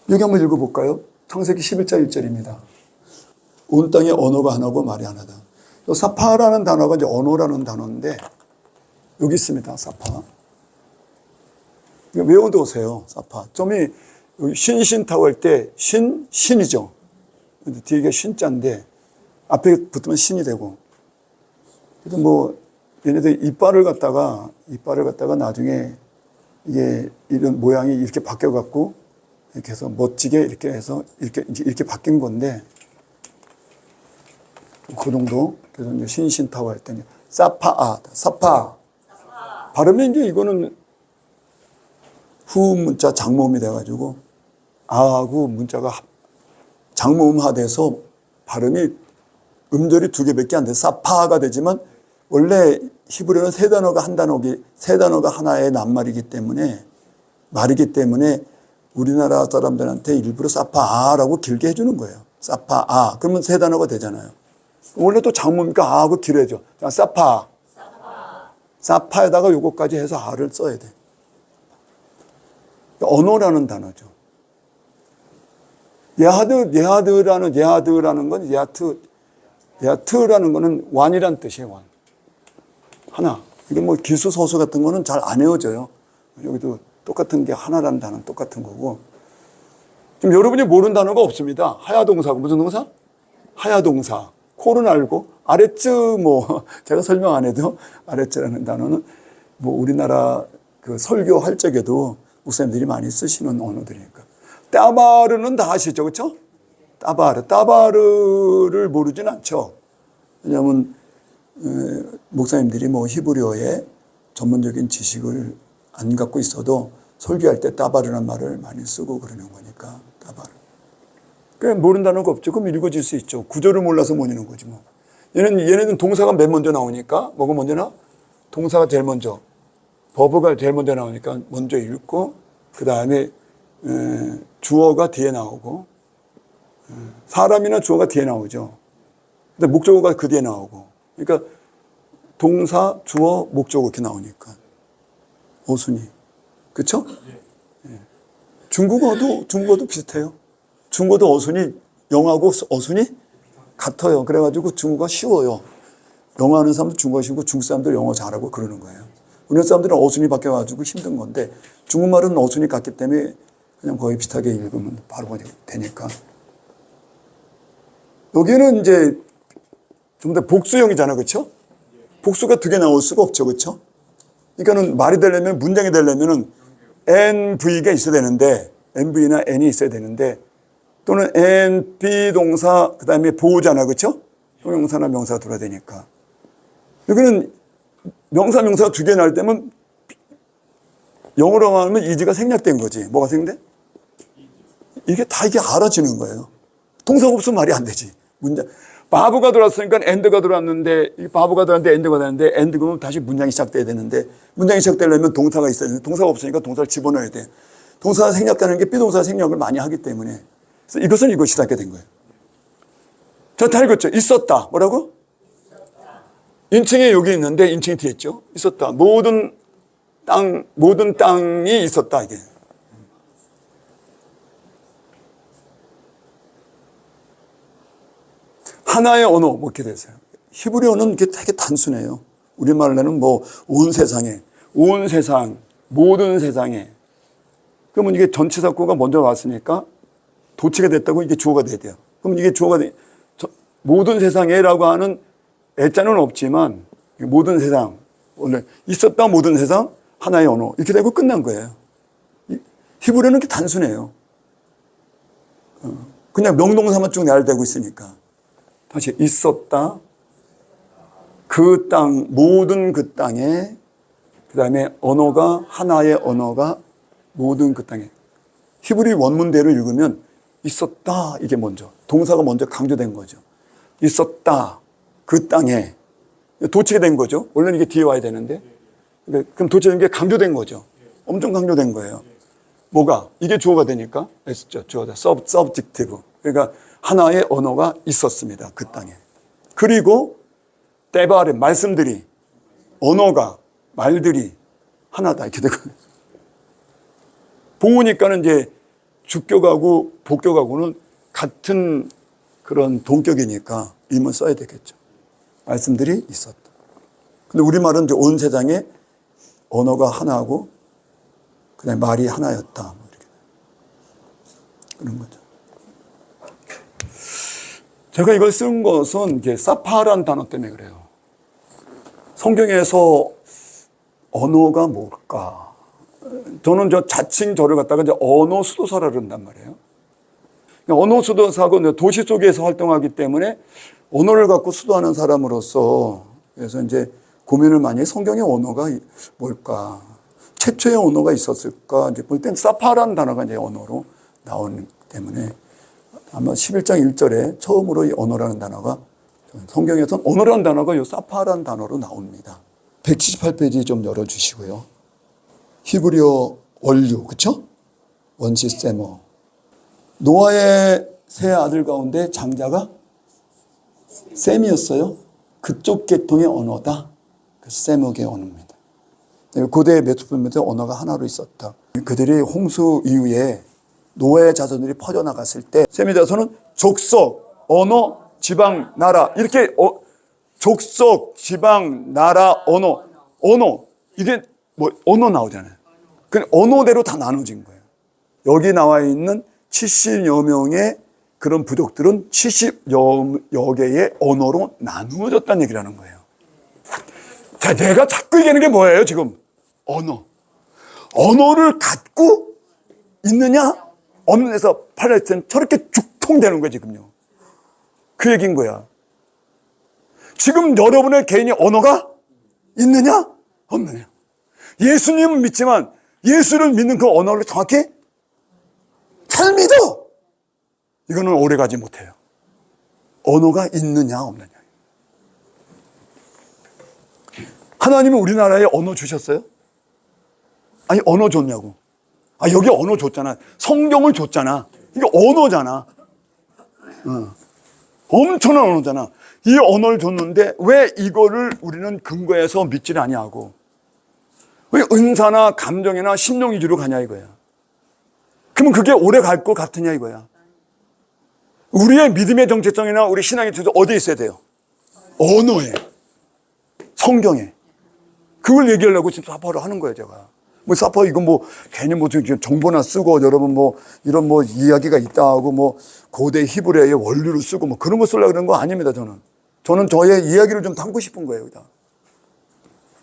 여기 한번 읽어볼까요? 창세기 11장 1절입니다. 온 땅에 언어가 하나고 말이 하나다. 사파라는 단어가 이제 언어라는 단어인데 여기 있습니다. 사파. 외워두세요. 사파. 점이 신신타고 할 때 신이죠. 뒤에 신자인데 앞에 붙으면 신이 되고. 그래서 뭐 얘네들 이빨을 갖다가 나중에 이게 이런 모양이 이렇게 바뀌어갖고 이렇게 해서 멋지게 이렇게 해서 이렇게 바뀐 건데 그 정도. 그래서 이제 신신타고 할 때는 사파. 발음이 이제 이거는 후 문자 장모음이 돼가지고 아하고 문자가 장모음화돼서 발음이 음절이 두 개밖에 안 돼. 사파가 되지만 원래 히브리어는 세 단어가 하나의 낱말이기 때문에 우리나라 사람들한테 일부러 사파라고 길게 해주는 거예요. 사파 그러면 세 단어가 되잖아요. 원래 또 장모니까 아하고 길어져. 사파에다가 요거까지 해서 아를 써야 돼. 언어라는 단어죠. 예하드라는 건 예하트라는 거는 완이란 뜻이에요. 완. 하나. 이게 뭐 기수 소수 같은 거는 잘 안 외워져요. 여기도 똑같은 게 하나라는 단어는 똑같은 거고. 지금 여러분이 모르는 단어가 없습니다. 하야동사고 무슨 동사? 하야동사. 코는 알고 아레츠 제가 설명 안 해도 아레츠라는 단어는 뭐 우리나라 그 설교할 적에도 목사님들이 많이 쓰시는 언어들이니까. 따바르는 다 아시죠, 그렇죠? 따바르를 모르진 않죠. 왜냐하면 목사님들이 뭐 히브리어의 전문적인 지식을 안 갖고 있어도 설교할 때 따바르라는 말을 많이 쓰고 그러는 거니까 따바르. 그냥 모르는 단어가 없죠. 그럼 읽어질 수 있죠. 구조를 몰라서 못 읽는 거지 뭐. 얘네는 동사가 맨 먼저 나오니까 뭐가 먼저 나와? 동사가 제일 먼저. 버브가 제일 먼저 나오니까 먼저 읽고 그 다음에 주어가 뒤에 나오고 사람이나 주어가 뒤에 나오죠. 근데 목적어가 그 뒤에 나오고 그러니까 동사, 주어, 목적어 이렇게 나오니까 어순이 그렇죠? 중국어도 비슷해요. 중국어도 어순이 영어하고 어순이 같아요. 그래가지고 중국어가 쉬워요. 영어 하는 사람도 중국어 쉬고 중국 사람들 영어 잘하고 그러는 거예요. 우리나라 사람들은 어순이 바뀌어가지고 힘든 건데 중국말은 어순이 같기 때문에 그냥 거의 비슷하게 읽으면 바로 되니까. 여기는 이제 좀 더 복수형이잖아, 그렇죠? 복수가 두 개 나올 수가 없죠, 그렇죠? 그러니까는 말이 되려면 문장이 되려면은 NV가 있어야 되는데 NV나 N이 있어야 되는데 또는 NP 동사 그다음에 보호잖아, 그렇죠? 형용사나 명사가 들어야 되니까. 여기는 명사가 두 개 나올 때면 영어로 하면 이즈가 생략된 거지. 뭐가 생략돼? 이게 알아지는 거예요. 동사가 없으면 말이 안 되지. 문장. 바보가 들어왔으니까 엔드가 들어왔는데, 이 바보가 들어왔는데 엔드가 되는데, 엔드 그러면 다시 문장이 시작돼야 되는데, 문장이 시작되려면 동사가 있어야 되는데, 동사가 없으니까 동사를 집어넣어야 돼. 동사가 생략되는 게 비동사 생략을 많이 하기 때문에. 그래서 이것은 이것이 시작하게 된 거예요. 저 다 읽었죠? 있었다. 뭐라고? 인칭이 여기 있는데, 인칭이 뒤에 있죠? 있었다. 모든 땅이 있었다, 이게. 하나의 언어, 이렇게 되세요. 히브리어는 이게 되게 단순해요. 우리말로는 온 세상, 모든 세상에. 그러면 이게 전치사구가 먼저 왔으니까 도치가 됐다고 이게 주어가 돼야 돼요. 그러면 이게 주어가 모든 세상에라고 하는 애자는 없지만, 모든 세상, 원래 있었다, 모든 세상, 하나의 언어. 이렇게 되고 끝난 거예요. 히브리어는 이렇게 단순해요. 그냥 명동사만 쭉 내알대고 있으니까. 다시 있었다. 그 땅, 모든 그 땅에, 그 다음에 언어가, 하나의 언어가 모든 그 땅에. 히브리 원문대로 읽으면 있었다. 이게 먼저. 동사가 먼저 강조된 거죠. 있었다. 그 땅에. 도치가 된 거죠. 원래는 이게 뒤에 와야 되는데. 그럼 도치된 게 강조된 거죠. 엄청 강조된 거예요. 뭐가? 이게 주어가 되니까. S죠. 주어다. subjective. 그러니까 하나의 언어가 있었습니다. 그 땅에. 그리고 때바르 말씀들이 언어가 말들이 하나다 이렇게 되거든요. 보니까는 이제 주격하고 복격하고는 같은 그런 동격이니까 임을 써야 되겠죠. 말씀들이 있었다. 근데 우리말은 이제 온 세상에 언어가 하나고 그다음에 말이 하나였다. 뭐 이렇게. 그런 거죠. 제가 이걸 쓴 것은 이게 사파라는 단어 때문에 그래요. 성경에서 언어가 뭘까? 저는 자칭 저를 갖다가 이제 언어 수도사라 그런단 말이에요. 언어 수도사고 도시 속에서 활동하기 때문에 언어를 갖고 수도하는 사람으로서 그래서 이제 고민을 많이 해요. 성경의 언어가 뭘까? 최초의 언어가 있었을까? 이제 볼 땐 사파라는 단어가 이제 언어로 나오기 때문에 아마 11장 1절에 처음으로 이 언어라는 단어가 성경에서는 언어라는 단어가 이 사파라는 단어로 나옵니다. 178페이지 좀 열어주시고요. 히브리어 원류, 그쵸? 원시 세머. 노아의 세 아들 가운데 장자가 셈이었어요. 그쪽 계통의 언어다. 그 세머의 언어입니다. 고대 메소포타미아에서 언어가 하나로 있었다. 그들이 홍수 이후에 노아의 자손들이 퍼져나갔을 때 셈의 자손은 족속, 언어, 지방, 나라 이렇게 족속, 지방, 나라, 언어 이게 뭐 언어 나오잖아요. 그 언어대로 다 나눠진 거예요. 여기 나와 있는 70여 명의 그런 부족들은 70여 개의 언어로 나누어졌다는 얘기라는 거예요. 자, 내가 자꾸 얘기하는 게 뭐예요, 지금? 언어. 언어를 갖고 있느냐? 없는 데서 팔레스타인 저렇게 죽통되는 거예요, 지금요. 그 얘기인 거야. 지금 여러분의 개인의 언어가 있느냐? 없느냐? 예수님은 믿지만 예수를 믿는 그 언어를 정확히 잘 믿어! 이거는 오래 가지 못해요. 언어가 있느냐, 없느냐. 하나님은 우리나라에 언어 주셨어요? 아니, 언어 줬냐고. 아, 여기 언어 줬잖아. 성경을 줬잖아. 이게 언어잖아. 엄청난 언어잖아. 이 언어를 줬는데 왜 이거를 우리는 근거해서 믿지를 아니하고 왜 은사나 감정이나 심령 위주로 가냐 이거야. 그러면 그게 오래 갈 것 같으냐 이거야. 우리의 믿음의 정체성이나 우리 신앙의 정체성 어디에 있어야 돼요? 언어에, 성경에. 그걸 얘기하려고 지금 사파를 하는 거예요, 제가. 뭐 사파 이거 뭐 괜히 뭐 정보나 쓰고 여러분 뭐 이런 뭐 이야기가 있다 하고 뭐 고대 히브리어의 원류를 쓰고 뭐 그런 거 쓰려고 그런 거 아닙니다, 저는. 저는 저의 이야기를 좀 담고 싶은 거예요, 여기다.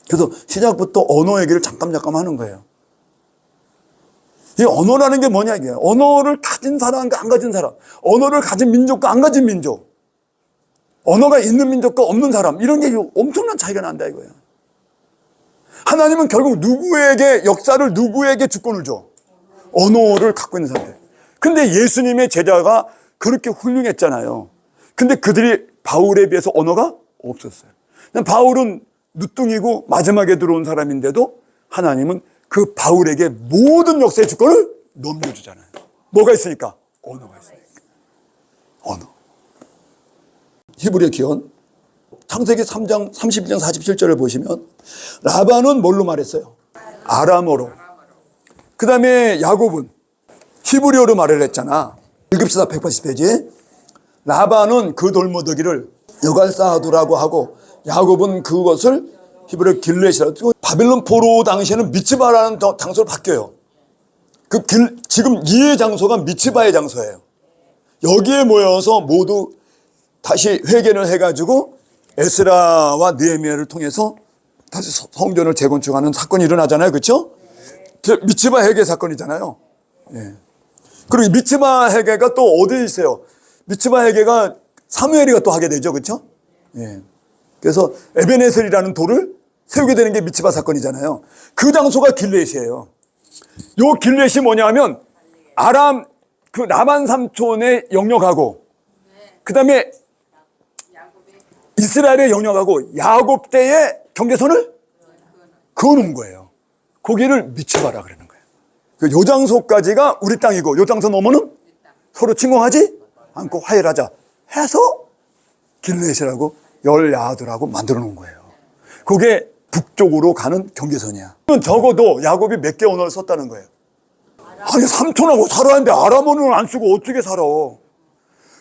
그래서 시작부터 언어 얘기를 잠깐 하는 거예요. 이 언어라는 게 뭐냐 이게. 언어를 가진 사람과 안 가진 사람, 언어를 가진 민족과 안 가진 민족, 언어가 있는 민족과 없는 사람, 이런 게 엄청난 차이가 난다 이거예요. 하나님은 결국 누구에게 역사를 누구에게 주권을 줘? 언어를 갖고 있는 사람들. 근데 예수님의 제자가 그렇게 훌륭했잖아요. 근데 그들이 바울에 비해서 언어가 없었어요. 바울은 누뚱이고 마지막에 들어온 사람인데도 하나님은 그 바울에게 모든 역사의 주권을 넘겨주잖아요. 뭐가 있으니까? 언어가 있으니까. 언어. 히브리어 기원 창세기 3장 32장 47절을 보시면 라반은 뭘로 말했어요? 아람어로. 그 다음에 야곱은 히브리어로 말을 했잖아. 읽읍시다. 180페이지. 라반은 그 돌무더기를 여갈사두라고 하고 야곱은 그것을 히브리어 길렛이라고. 바벨론 포로 당시에는 미츠바라는 장소로 바뀌어요. 지금 이의 장소가 미츠바의 장소예요. 여기에 모여서 모두 다시 회개를 해가지고 에스라와 느헤미야를 통해서 다시 성전을 재건축하는 사건이 일어나잖아요. 그렇죠? 미츠바 회개 사건이잖아요. 예. 그리고 미츠바 회개가 또 어디에 있어요? 미츠바 회개가 사무엘이가 또 하게 되죠. 그렇죠? 예. 그래서 에베네셀이라는 돌을 세우게 되는 게 미츠바 사건이잖아요. 그 장소가 길렛이에요. 요 길렛이 뭐냐 하면 아람 그 라반 삼촌의 영역하고 그 다음에 이스라엘의 영역하고 야곱 때의 경계선을 그어놓은 거예요. 거기를 미츠바라 그러는 거예요. 요 장소까지가 우리 땅이고 요 장소 넘어는 서로 침공하지 않고 화해하자 해서 길렛이라고 열야들하고 만들어 놓은 거예요. 그게 북쪽으로 가는 경계선이야. 적어도 야곱이 몇 개 언어를 썼다는 거예요? 아니 삼촌하고 살아야하는데 아람어는 안 쓰고 어떻게 살아?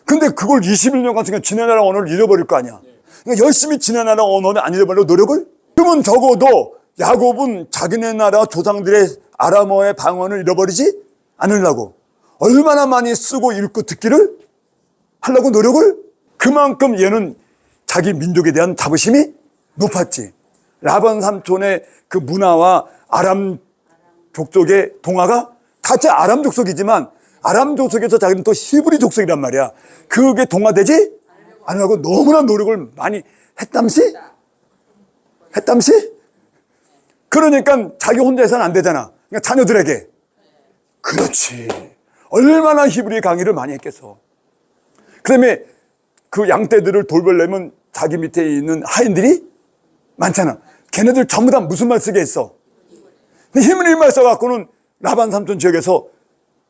근데 그걸 21년간 지네 나라 언어를 잃어버릴 거 아니야. 그러니까 열심히 지네 나라 언어를 안 잃어버리려고 노력을? 그러면 적어도 야곱은 자기네 나라 조상들의 아람어의 방언을 잃어버리지 않으려고 얼마나 많이 쓰고 읽고 듣기를 하려고 노력을? 그만큼 얘는 자기 민족에 대한 자부심이 높았지. 라반 삼촌의 그 문화와 아람 족속의 동화가 같이 아람 족속이지만 아람 족속에서 자기는 또 히브리 족속이란 말이야. 그게 동화되지 않으려고 너무나 노력을 많이 했담시? 그러니까 자기 혼자 해서는 안 되잖아. 그러니까 자녀들에게. 그렇지. 얼마나 히브리 강의를 많이 했겠어. 그 다음에 그 양떼들을 돌보려면 자기 밑에 있는 하인들이 많잖아. 걔네들 전부 다 무슨 말 쓰게 했어? 근데 히브리 말 써갖고는 라반 삼촌 지역에서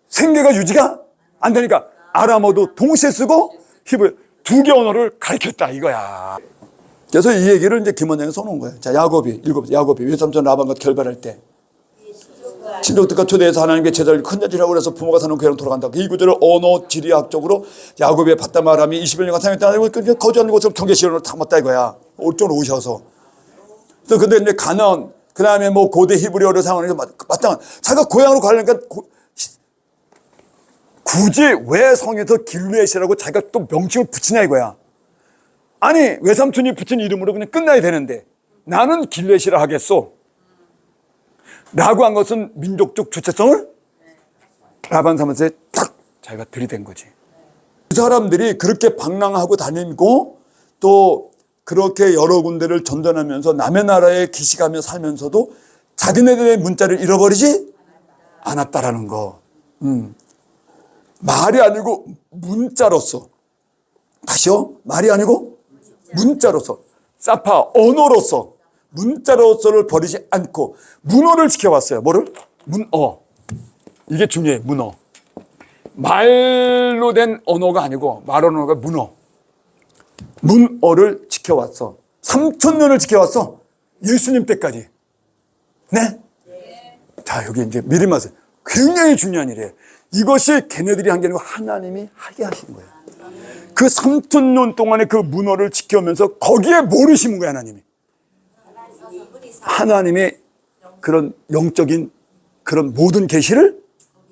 생계가 유지가 안 되니까 아람어도 동시에 쓰고 히브리 두 개 언어를 가르쳤다 이거야. 그래서 이 얘기를 이제 김원장이 써놓은 거예요. 자, 야곱이 외삼촌 라반과 결별할 때 친족들과 초대해서 하나님께 제자를 큰 자리라고 해서 부모가 사는 교회로 돌아간다. 이 구절을 언어 지리학적으로 야곱의 바담 아람이 21년간 사용했다. 거주하는 곳을 경계시론으로 담았다 이거야. 올쪽으로 오셔서. 그래서 근데 이제 가나안, 그 다음에 뭐 고대 히브리어를 사용하는 게 마땅한. 자기가 고향으로 가려니까 굳이 왜 성에서 길르엣이라고 자기가 또 명칭을 붙이냐 이거야. 아니 외삼촌이 붙인 이름으로 그냥 끝나야 되는데 나는 길르엣이라 하겠소 라고 한 것은 민족적 주체성을 라반 삼촌에 딱 자기가 들이댄 거지. 그 사람들이 그렇게 방랑하고 다니고 또 그렇게 여러 군데를 전전하면서 남의 나라에 기식하며 살면서도 자기네들의 문자를 잃어버리지 않았다라는 거. 말이 아니고 문자로서. 다시요. 말이 아니고 문자로서. 사파 언어로서. 문자로서를 버리지 않고 문어를 지켜왔어요. 뭐를? 문어. 이게 중요해. 문어. 말로 된 언어가 아니고 말 언어가 문어. 문어를 지켜왔어. 3000년을 지켜왔어. 예수님 때까지. 네? 자, 여기 이제 미리 말씀. 굉장히 중요한 일이에요. 이것이 걔네들이 한 게 아니고 하나님이 하게 하신 거예요. 그 3000년 동안에 그 문어를 지켜오면서 거기에 뭐를 심은 거예요, 하나님이? 하나님의 그런 영적인 그런 모든 계시를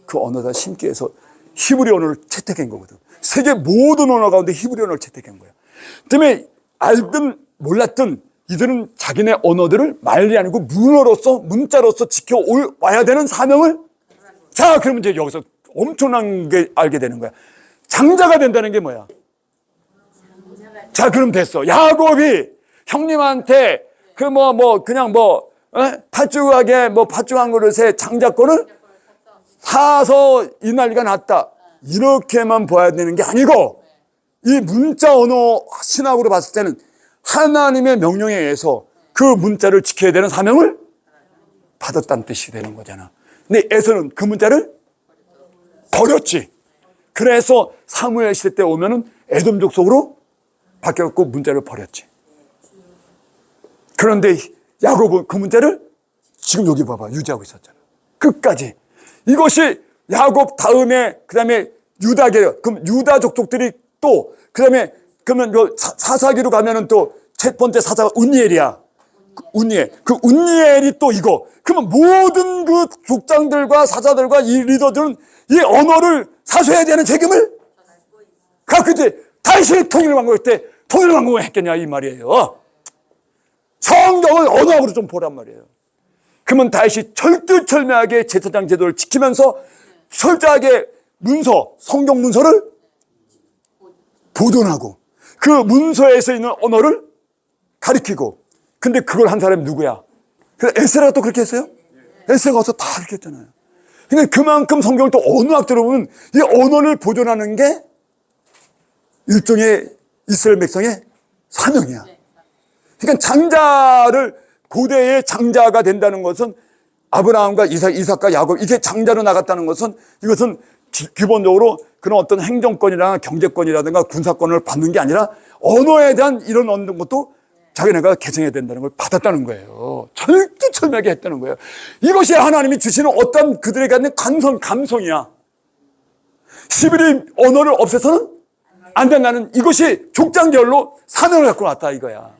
그 언어에다 심기 위해서 히브리 언어를 채택한 거거든. 세계 모든 언어 가운데 히브리 언어를 채택한 거야. 그다음에 알든 몰랐든 이들은 자기네 언어들을 말이 아니고 문어로서 문자로서 지켜와야 되는 사명을. 자, 그러면 이제 여기서 엄청난 게 알게 되는 거야. 장자가 된다는 게 뭐야? 자, 그럼 됐어. 야곱이 형님한테 그냥 팥죽하게 팥죽 한 그릇에 장자권을 사서 이 난리가 났다. 이렇게만 봐야 되는 게 아니고 이 문자 언어 신학으로 봤을 때는 하나님의 명령에 의해서 그 문자를 지켜야 되는 사명을 받았다는 뜻이 되는 거잖아. 근데 에서는 그 문자를 버렸지. 그래서 사무엘 시대 때 오면은 에돔 족속으로 바뀌었고 문자를 버렸지. 그런데 야곱은 그 문자를 지금 여기 봐봐 유지하고 있었잖아. 끝까지. 이것이 야곱 다음에 그 다음에 유다계, 그럼 유다 족속들이 또 그 다음에 그러면 사사기로 가면은 또 첫 번째 사사가 운니엘이야. 그 운니엘이 또 이거. 그러면 모든 그 족장들과 사자들과 이 리더들은 이 언어를 사수해야 되는 책임을 갖고 있대. 다시 통일왕국할 때 통일왕국을 했겠냐 이 말이에요. 성경을 언어학으로 좀 보란 말이에요. 그러면 다시 철두철미하게 제사장 제도를 지키면서 철저하게 문서, 성경 문서를 보존하고 그 문서에서 있는 언어를 가리키고. 근데 그걸 한 사람이 누구야? 그래서 에스라가 또 그렇게 했어요? 에스라가 와서 다 그렇게 했잖아요. 그러니까 그만큼 성경을 또 언어학적으로 보면 이 언어를 보존하는 게 일종의 이스라엘 백성의 사명이야. 그러니까 장자를 고대의 장자가 된다는 것은 아브라함과 이삭과 야곱 이게 장자로 나갔다는 것은 이것은 기본적으로 그런 어떤 행정권이나 경제권이라든가 군사권을 받는 게 아니라 언어에 대한 이런 얻는 것도 자기네가 개성해야 된다는 걸 받았다는 거예요. 철두철미하게 했다는 거예요. 이것이 하나님이 주시는 어떤 그들에게 있는 감성이야. 히브리 언어를 없애서는 안 된다는, 이것이 족장계열로 사명을 갖고 왔다 이거야.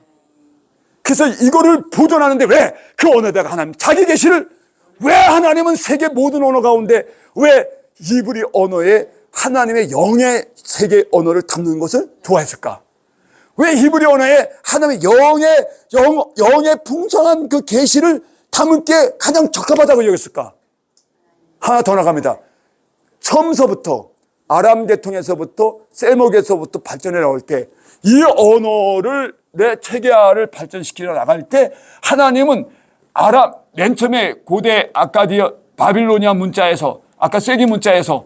그래서 이거를 보존하는데 왜 그 언어에다가 하나님 자기 계시를, 왜 하나님은 세계 모든 언어 가운데 왜 히브리 언어에 하나님의 영의 세계 언어를 담는 것을 좋아했을까? 왜 히브리 언어에 하나님의 영의 풍성한 그 계시를 담을 게 가장 적합하다고 여겼을까? 하나 더 나갑니다. 처음서부터 아람 계통에서부터 세목에서부터 발전해 나올 때 이 언어를 내 체계화를 발전시키려 나갈 때 하나님은 맨 처음에 고대 아카디아 바빌로니아 문자에서, 아까 세기 문자에서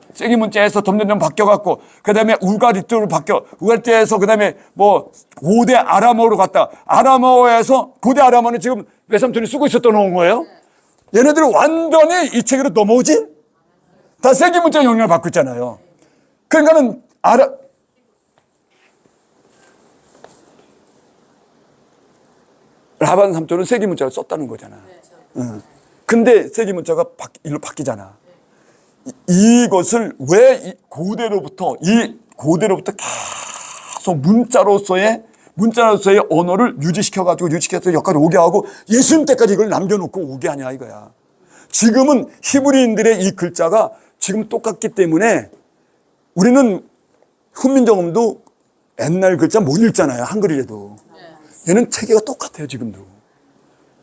점점 바뀌어갖고, 그 다음에 우가리트로 우가리트에서 그 다음에 뭐 고대 아람어로 갔다, 아람어에서 고대 아람어는 지금 외삼촌이 쓰고 있었던 거예요. 얘네들은 완전히 이 체계로 넘어오지? 다 세기 문자 영향을 받고 있잖아요. 그러니까는 라반 삼촌은 세기 문자를 썼다는 거잖아. 근데 세기 문자가 일로 바뀌잖아. 이것을 왜 고대로부터 계속 문자로서의 언어를 유지시켜서 여기까지 오게 하고 예수님 때까지 이걸 남겨놓고 오게 하냐 이거야. 지금은 히브리인들의 이 글자가 지금 똑같기 때문에 우리는 훈민정음도 옛날 글자 못 읽잖아요. 한글이라도. 얘는 체계가 똑같아요. 지금도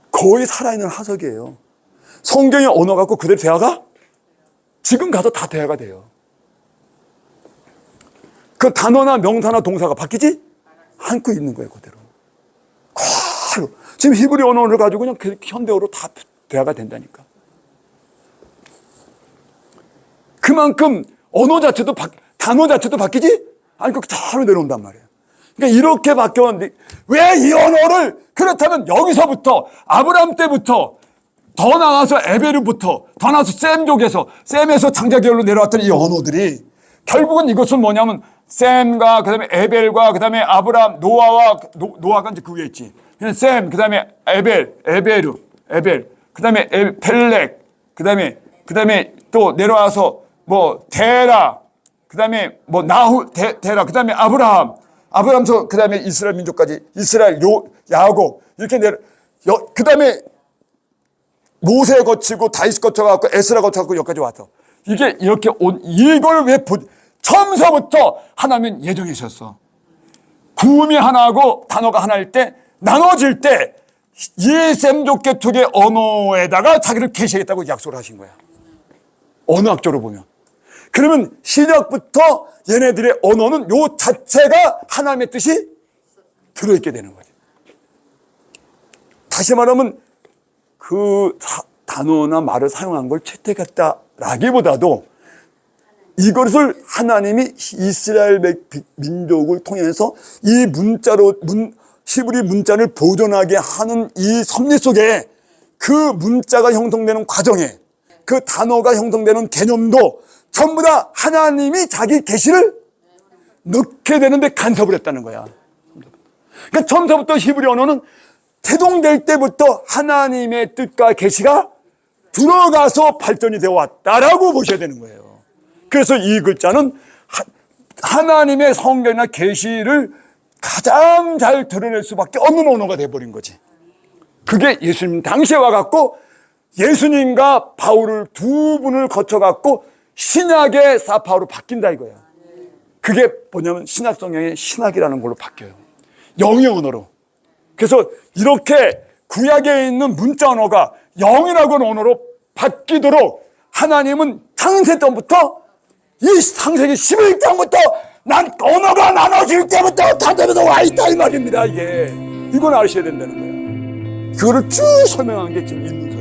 거의 살아있는 화석이에요. 성경의 언어 갖고 그대로 대화가 지금 가서 다 대화가 돼요. 그 단어나 명사나 동사가 바뀌지 않고 있는 거예요. 그대로. 지금 히브리 언어를 가지고 그냥 현대어로 다 대화가 된다니까. 그만큼 단어 자체도 바뀌지 않고 그대로 내려온단 말이에요. 그러니까 이렇게 바뀌었는데 왜 이 언어를, 그렇다면 여기서부터 아브라함 때부터 더 나아가서 에베르부터 더 나아가서 셈에서 장자계열로 내려왔던 이 언어들이 결국은 이것은 뭐냐면 셈과 그다음에 에벨과 그다음에 아브라함, 노아가 이제 그 위에 있지. 셈, 그다음에 에벨, 그다음에 펠렉, 그다음에 또 내려와서 뭐 데라, 그다음에 뭐 데라, 그다음에 아브라함서 그다음에 이스라엘 민족까지, 야곱 이렇게 그다음에 모세 거치고 다윗 거쳐갖고 에스라 거쳐갖고 여기까지 왔어. 이게 이렇게 이걸 왜 처음서부터 하나님은 예정이셨어. 구음이 하나하고 단어가 하나일 때 나눠질 때 이 셈족계통의 언어에다가 자기를 계시하겠다고 약속을 하신 거야. 언어학적으로 보면. 그러면 시작부터 얘네들의 언어는 요 자체가 하나님의 뜻이 들어있게 되는 거죠. 다시 말하면 그 단어나 말을 사용한 걸 채택했다라기보다도 이것을 하나님이 이스라엘 민족을 통해서 이 히브리 문자를 보존하게 하는 이 섭리 속에 그 문자가 형성되는 과정에 그 단어가 형성되는 개념도 전부 다 하나님이 자기 계시를 넣게 되는데 간섭을 했다는 거야. 그러니까 처음부터 히브리 언어는 태동될 때부터 하나님의 뜻과 계시가 들어가서 발전이 되어 왔다라고 보셔야 되는 거예요. 그래서 이 글자는 하나님의 성경이나 계시를 가장 잘 드러낼 수밖에 없는 언어가 돼버린 거지. 그게 예수님 당시에 와갖고 예수님과 바울을 두 분을 거쳐갖고 신약의 사파로 바뀐다 이거야. 그게 뭐냐면 신약 성경의 신학이라는 걸로 바뀌어요. 영의 언어로. 그래서 이렇게 구약에 있는 문자 언어가 영이라고 하는 언어로 바뀌도록 하나님은 창세 때부터 이 창세기 11장부터 난 언어가 나눠질 때부터 다되면서 와있다 이 말입니다. 이건 아셔야 된다는 거야. 그거를 쭉 설명한 게 지금 있는 거예요.